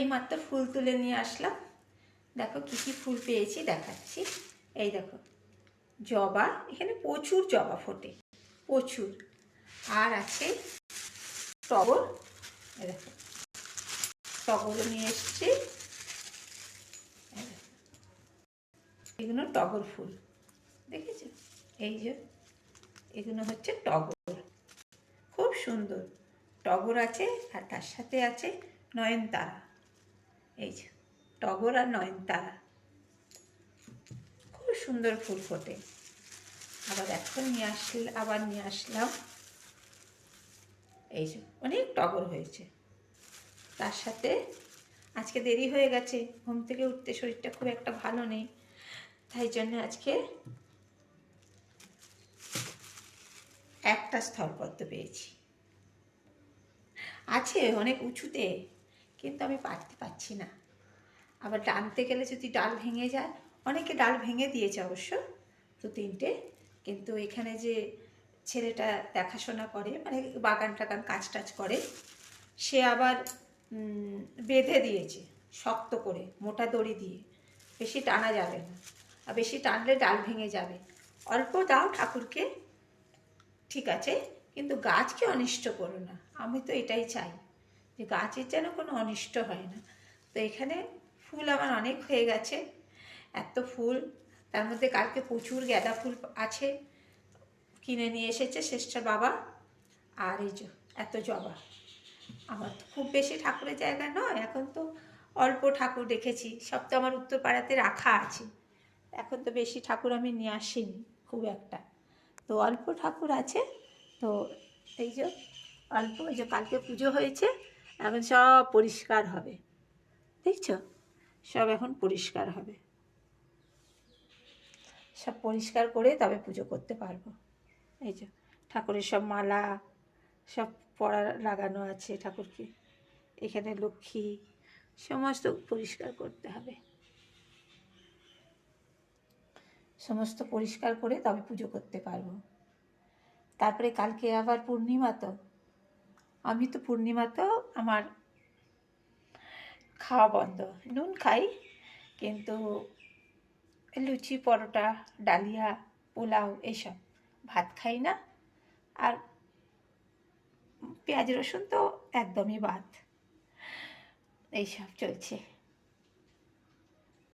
এইমাত্র ফুল তুলে নিয়ে আসলাম। দেখো কি কি ফুল পেয়েছি দেখাচ্ছি। এই দেখো জবা, এখানে প্রচুর জবা ফোটে, প্রচুর। আর আছে টগর, এই দেখো টগরও নিয়ে এসছি। এগুলো টগর ফুল, দেখেছো? এই যে এগুলো হচ্ছে টগর, খুব সুন্দর টগর আছে। আর তার সাথে আছে নয়নতারা। এই যে টগর আর নয়নতারা, খুব সুন্দর ফুল ফোটে। আবার এখন নিয়ে আসলাম এই যে অনেক টগর হয়েছে। তার সাথে আজকে দেরি হয়ে গেছে, ঘুম থেকে উঠতে শরীরটা খুব একটা ভালো নেই, তাই জন্য আজকে একটা স্থলপদ্ম পেয়েছি। আছে অনেক উঁচুতে, কিন্তু আমি পারতে পারছি না। আবার টানতে গেলে যদি ডাল ভেঙে যায়, অনেকে ডাল ভেঙে দিয়েছে অবশ্য 2-3টে, কিন্তু এখানে যে ছেলেটা দেখাশোনা করে, মানে বাগান টাগান কাজ টাজ করে, সে আবার বেঁধে দিয়েছে শক্ত করে মোটা দড়ি দিয়ে। বেশি টানা যাবে না, আর বেশি টানলে ডাল ভেঙে যাবে। অল্প দাও ঠাকুরকে, ঠিক আছে, কিন্তু গাছকে অনিষ্ট করো না। আমি তো এটাই চাই যে গাছের যেন কোনো অনিষ্ট হয় না। তো এখানে ফুল আমার অনেক হয়ে গেছে, এত ফুল। তার মধ্যে কালকে প্রচুর গাঁদা ফুল আছে, কিনে নিয়ে এসেছে শেষটা বাবা। আর এই যে এত জবা। আমার তো খুব বেশি ঠাকুরের জায়গা নয়, এখন তো অল্প ঠাকুর রেখেছি, সব তো আমার উত্তরপাড়াতে রাখা আছে। এখন তো বেশি ঠাকুর আমি নিয়ে আসিনি খুব একটা, তো অল্প ঠাকুর আছে। তো এই যে অল্প, এই যে কালকে পুজো হয়েছে, এখন সব পরিষ্কার হবে, দেখছো? সব এখন পরিষ্কার হবে, সব পরিষ্কার করে তবে পুজো করতে পারবো। এই যে ঠাকুরের সব মালা সব পড়া লাগানো আছে ঠাকুরকে, এখানে লক্ষ্মী, সমস্ত পরিষ্কার করতে হবে। সমস্ত পরিষ্কার করে তবে পুজো করতে পারবো। তারপরে কালকে আবার পূর্ণিমা, তো আমি তো পূর্ণিমাতেও আমার খাওয়া বন্ধ। নুন খাই, কিন্তু লুচি পরোটা ডালিয়া পোলাও এইসব, ভাত খাই না। আর পেঁয়াজ রসুন তো একদমই বাদ, এইসব চলছে।